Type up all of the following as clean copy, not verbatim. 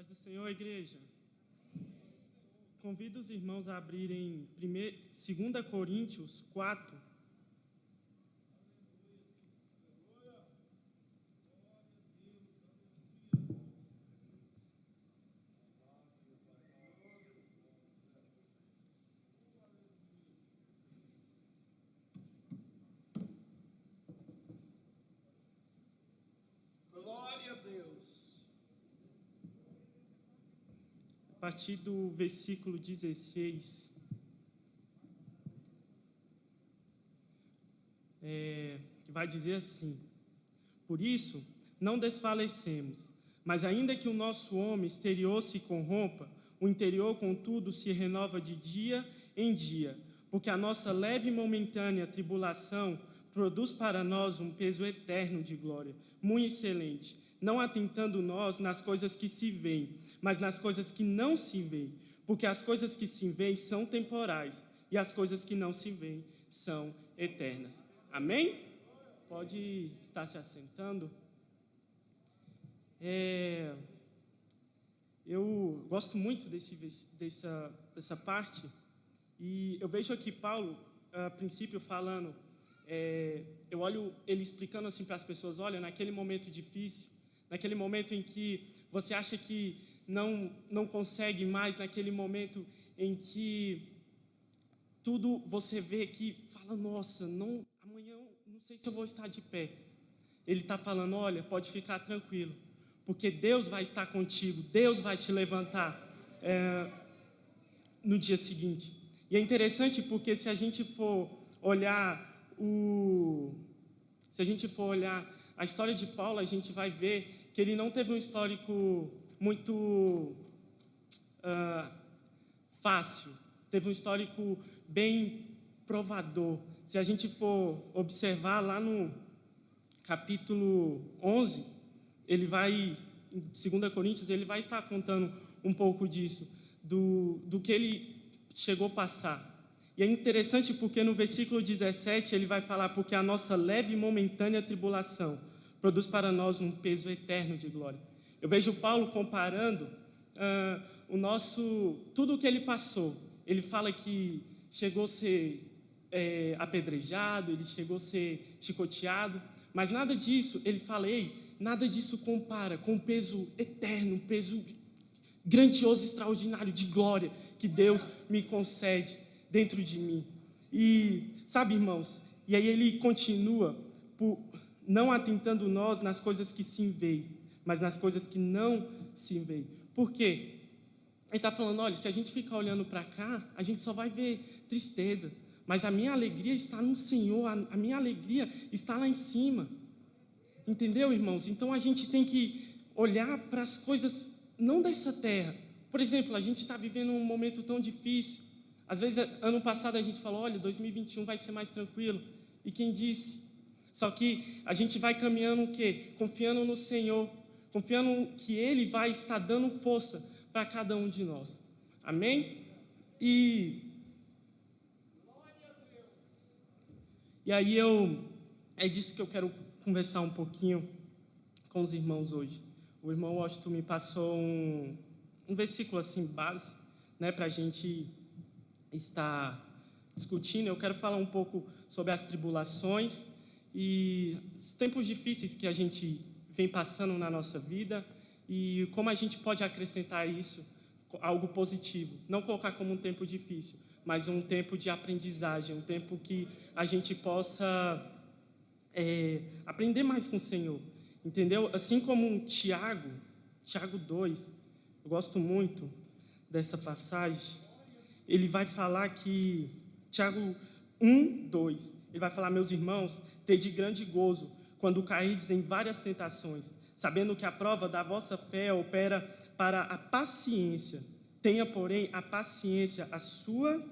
Paz do Senhor, igreja. Convido os irmãos a abrirem 2 Coríntios 4. Glória a Deus. A partir do versículo 16, que vai dizer assim: Por isso, não desfalecemos, mas ainda que o nosso homem exterior se corrompa, o interior, contudo, se renova de dia em dia, porque a nossa leve e momentânea tribulação produz para nós um peso eterno de glória, muito excelente, não atentando nós nas coisas que se veem, mas nas coisas que não se veem, porque as coisas que se veem são temporais, e as coisas que não se veem são eternas. Amém? Pode estar se assentando. Eu gosto muito dessa parte, e eu vejo aqui Paulo, a princípio, falando, eu olho ele explicando assim para as pessoas: olha, naquele momento difícil, naquele momento em que você acha que não consegue mais, naquele momento em que tudo você vê que fala, nossa, amanhã não sei se eu vou estar de pé. Ele está falando: olha, pode ficar tranquilo, porque Deus vai estar contigo, Deus vai te levantar no dia seguinte. E é interessante porque se a gente for olhar a história de Paulo, a gente vai ver que ele não teve um histórico muito fácil, teve um histórico bem provador. Se a gente for observar lá no capítulo 11, ele vai, em 2 Coríntios, ele vai estar contando um pouco disso, do que ele chegou a passar. E é interessante porque no versículo 17 ele vai falar: porque a nossa leve e momentânea tribulação produz para nós um peso eterno de glória. Eu vejo Paulo comparando tudo o que ele passou. Ele fala que chegou a ser apedrejado, ele chegou a ser chicoteado, mas nada disso, ele fala, nada disso compara com o peso eterno, um peso grandioso, extraordinário de glória que Deus me concede dentro de mim. E, sabe, irmãos, e aí ele continua, não atentando nós nas coisas que se veem, mas nas coisas que não se veem. Por quê? Ele está falando: olha, se a gente ficar olhando para cá, a gente só vai ver tristeza, mas a minha alegria está no Senhor, a minha alegria está lá em cima. Entendeu, irmãos? Então a gente tem que olhar para as coisas não dessa terra. Por exemplo, a gente está vivendo um momento tão difícil. Às vezes, ano passado a gente falou: olha, 2021 vai ser mais tranquilo. E quem disse? Só que a gente vai caminhando o quê? Confiando no Senhor, confiando que Ele vai estar dando força para cada um de nós. Amém? E aí é disso que eu quero conversar um pouquinho com os irmãos hoje. O irmão Washington me passou um versículo assim, base, né, para a gente estar discutindo. Eu quero falar um pouco sobre as tribulações e os tempos difíceis que a gente vem passando na nossa vida e como a gente pode acrescentar isso, algo positivo. Não colocar como um tempo difícil, mas um tempo de aprendizagem, um tempo que a gente possa aprender mais com o Senhor, entendeu? Assim como Tiago 2, eu gosto muito dessa passagem, ele vai falar que, Tiago 1, 2, ele vai falar: meus irmãos, tede grande gozo quando cairdes em várias tentações, sabendo que a prova da vossa fé opera para a paciência. Tenha, porém, a paciência a sua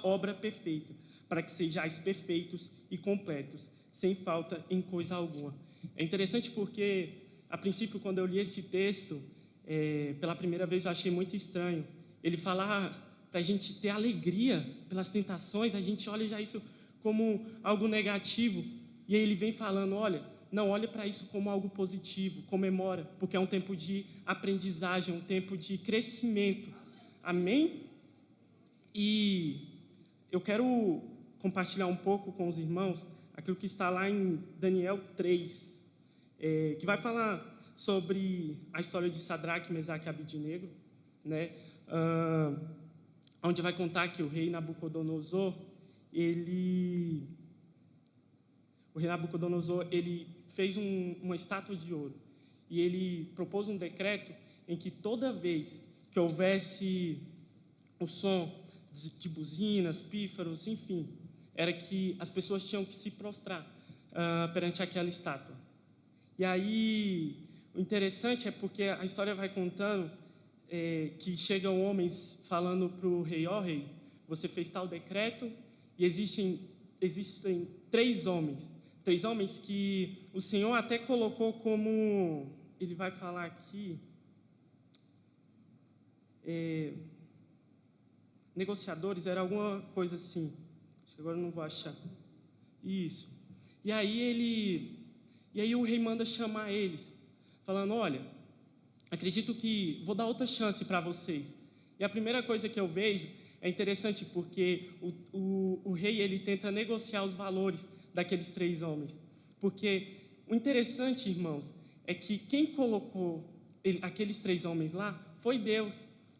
obra perfeita, para que sejais perfeitos e completos, sem falta em coisa alguma. É interessante porque, a princípio, quando eu li esse texto, pela primeira vez eu achei muito estranho. Ele fala para a gente ter alegria pelas tentações, a gente olha já isso como algo negativo. E aí ele vem falando: olha, Não, olhe para isso como algo positivo, comemora, porque é um tempo de aprendizagem, um tempo de crescimento. Amém? E eu quero compartilhar um pouco com os irmãos aquilo que está lá em Daniel 3, que vai falar sobre a história de Sadraque, Mesaque e Abidnego, né? Onde vai contar que o rei Nabucodonosor, ele fez uma estátua de ouro e ele propôs um decreto em que toda vez que houvesse o som de buzinas, pífaros, enfim, era que as pessoas tinham que se prostrar perante aquela estátua. E aí, o interessante é porque a história vai contando que chegam homens falando para o rei, ó rei, você fez tal decreto e existem 3 homens que o Senhor até colocou como, ele vai falar aqui, negociadores, era alguma coisa assim, acho que agora eu não vou achar, isso, e aí o rei manda chamar eles, falando, olha, acredito que vou dar outra chance para vocês, e a primeira coisa que eu vejo é interessante porque o rei ele tenta negociar os valores daqueles 3 homens. Porque o interessante, irmãos, é que quem colocou aqueles 3 homens lá foi Deus.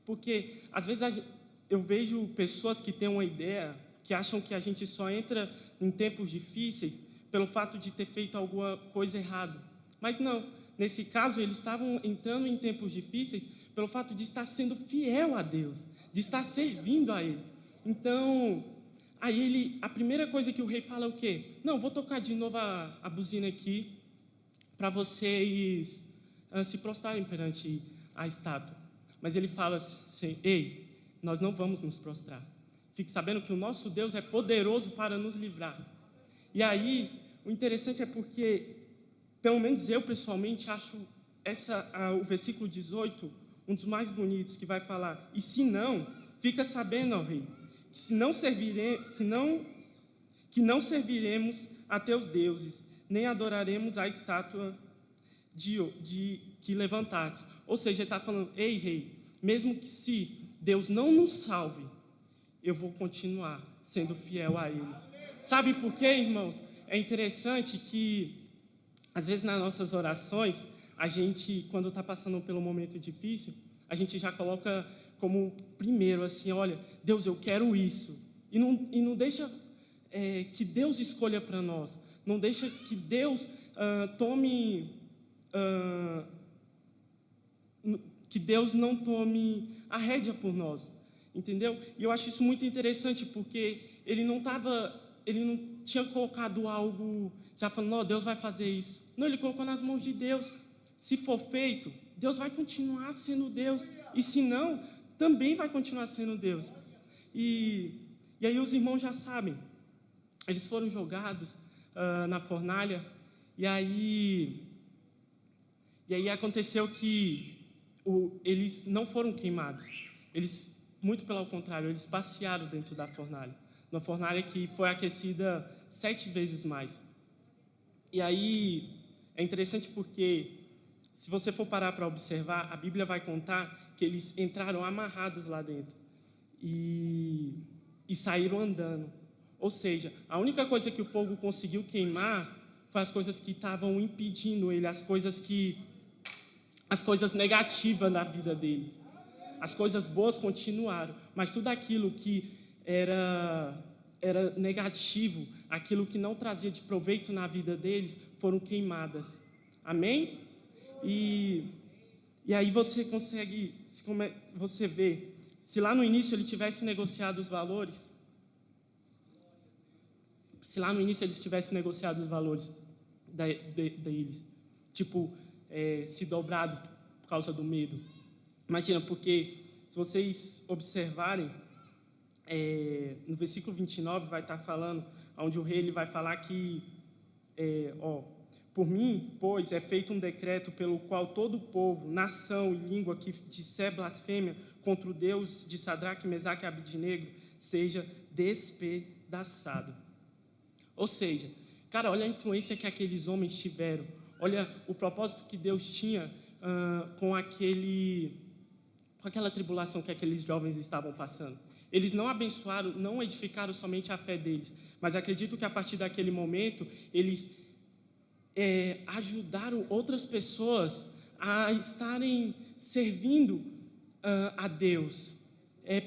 Porque, às vezes, eu vejo pessoas que têm uma ideia, que acham que a gente só entra em tempos difíceis pelo fato de ter feito alguma coisa errada. Mas não. Nesse caso, eles estavam entrando em tempos difíceis pelo fato de estar sendo fiel a Deus, de estar servindo a Ele. Então, aí a primeira coisa que o rei fala é o quê? Não, vou tocar de novo a buzina aqui para vocês se prostrarem perante a estátua. Mas ele fala assim, ei, nós não vamos nos prostrar. Fique sabendo que o nosso Deus é poderoso para nos livrar. E aí, o interessante é porque, pelo menos eu pessoalmente acho o versículo 18 um dos mais bonitos, que vai falar, e se não, fica sabendo, ó rei, que não serviremos a teus deuses, nem adoraremos a estátua que levantaste. Ou seja, ele está falando, ei rei, mesmo que se Deus não nos salve, eu vou continuar sendo fiel a Ele. Sabe por quê, irmãos? É interessante que, às vezes, nas nossas orações, a gente, quando está passando pelo momento difícil, a gente já coloca como primeiro, assim, olha, Deus, eu quero isso. E não deixa que Deus escolha para nós. Não deixa que Deus que Deus não tome a rédea por nós. Entendeu? E eu acho isso muito interessante, porque ele não tinha colocado algo, já falando, não, Deus vai fazer isso. Não, ele colocou nas mãos de Deus. Se for feito, Deus vai continuar sendo Deus. E se não, também vai continuar sendo Deus. E aí os irmãos já sabem. Eles foram jogados na fornalha. E aí aconteceu que eles não foram queimados. Eles, muito pelo contrário, eles passearam dentro da fornalha. Uma fornalha que foi aquecida 7 vezes mais. E aí é interessante porque, se você for parar para observar, a Bíblia vai contar que eles entraram amarrados lá dentro e saíram andando. Ou seja, a única coisa que o fogo conseguiu queimar foi as coisas que estavam impedindo ele, as coisas negativas na vida deles. As coisas boas continuaram, mas tudo aquilo que era negativo, aquilo que não trazia de proveito na vida deles, foram queimadas. Amém? E aí você consegue, você vê, se lá no início ele tivesse negociado os valores, deles, tipo, se dobrado por causa do medo. Imagina, porque se vocês observarem, no versículo 29 vai estar falando, onde o rei ele vai falar que, por mim, pois, é feito um decreto pelo qual todo povo, nação e língua que disser blasfêmia contra o Deus de Sadraque, Mesaque e Abidnego seja despedaçado. Ou seja, Cara, olha a influência que aqueles homens tiveram. Olha o propósito que Deus tinha com aquela tribulação que aqueles jovens estavam passando. Eles não abençoaram, não edificaram somente a fé deles, mas acredito que a partir daquele momento, eles ajudaram outras pessoas a estarem servindo a Deus.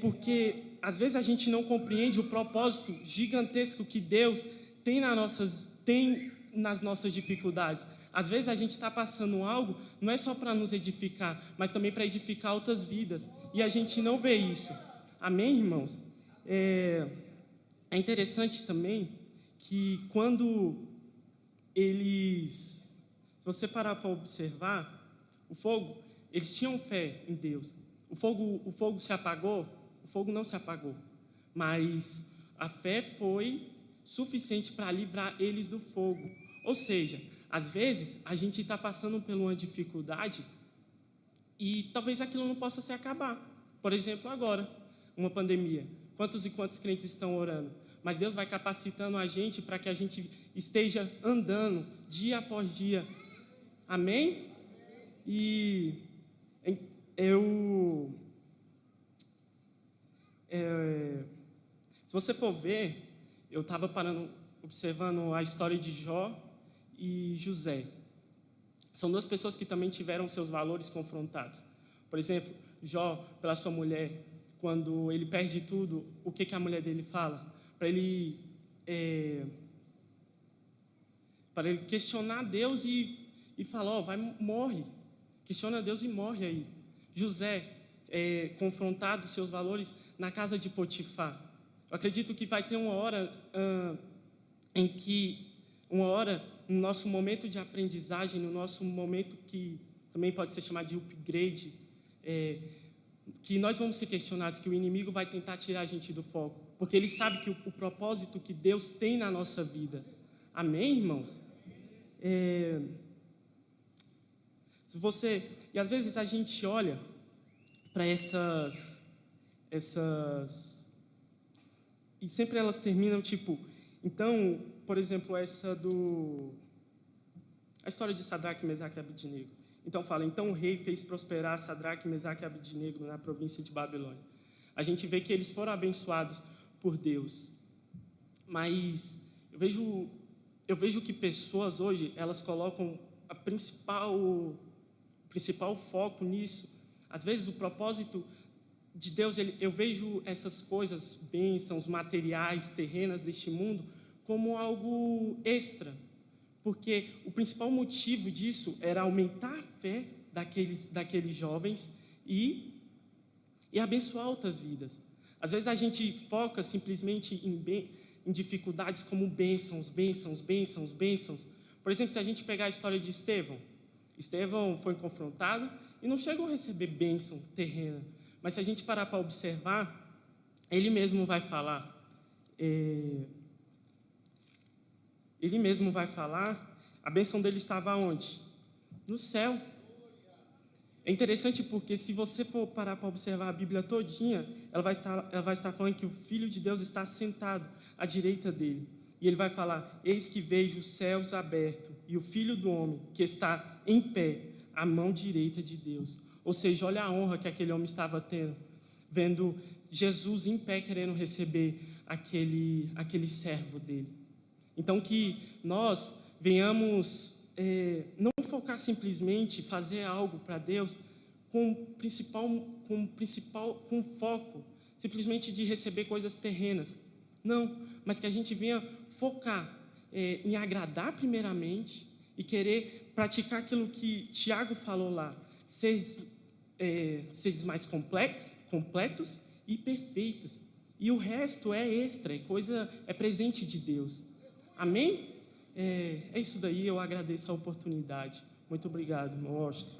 Porque, às vezes, a gente não compreende o propósito gigantesco que Deus tem nas nossas dificuldades. Às vezes a gente está passando algo, não é só para nos edificar, mas também para edificar outras vidas. E a gente não vê isso. Amém, irmãos? É interessante também que quando se você parar para observar, o fogo, eles tinham fé em Deus. O fogo se apagou? O fogo não se apagou. Mas a fé foi suficiente para livrar eles do fogo. Ou seja, às vezes a gente está passando por uma dificuldade e talvez aquilo não possa se acabar. Por exemplo, agora, uma pandemia. Quantos e quantos crentes estão orando? Mas Deus vai capacitando a gente para que a gente esteja andando dia após dia. Amém? E se você for ver, eu estava observando a história de Jó e José. São duas pessoas que também tiveram seus valores confrontados. Por exemplo, Jó, pela sua mulher, quando ele perde tudo, o que a mulher dele fala? Para ele questionar Deus e falar, morre. Questiona Deus e morre aí. José, confrontado seus valores na casa de Potifar. Eu acredito que vai ter uma hora no nosso momento de aprendizagem, no nosso momento que também pode ser chamado de upgrade, que nós vamos ser questionados, que o inimigo vai tentar tirar a gente do foco, porque ele sabe que o propósito que Deus tem na nossa vida. Amém, irmãos? E às vezes a gente olha para essas e sempre elas terminam tipo, então, por exemplo, a história de Sadraque, Mesaque e Abidnego. Então fala, então o rei fez prosperar Sadraque, Mesaque e Abidnego na província de Babilônia. A gente vê que eles foram abençoados por Deus. Mas eu vejo que pessoas hoje, elas colocam o principal foco nisso. Às vezes o propósito de Deus, eu vejo essas coisas, bênçãos materiais, terrenas deste mundo, como algo extra. Porque o principal motivo disso era aumentar a fé daqueles jovens e abençoar outras vidas. Às vezes a gente foca simplesmente em dificuldades como bênçãos. Por exemplo, se a gente pegar a história de Estevão foi confrontado e não chegou a receber bênção terrena. Mas se a gente parar para observar, ele mesmo vai falar. A bênção dele estava onde? No céu. É interessante porque se você for parar para observar a Bíblia todinha, ela vai estar falando que o Filho de Deus está sentado à direita dele. E ele vai falar, eis que vejo os céus abertos e o Filho do Homem que está em pé, à mão direita de Deus. Ou seja, olha a honra que aquele homem estava tendo, vendo Jesus em pé querendo receber aquele servo dele. Então que nós venhamos não focar simplesmente fazer algo para Deus com foco simplesmente de receber coisas terrenas. Não, mas que a gente venha focar em agradar primeiramente e querer praticar aquilo que Tiago falou lá, seres mais completos e perfeitos. E o resto é extra, é presente de Deus. Amém? É isso daí, eu agradeço a oportunidade. Muito obrigado, irmão Washington.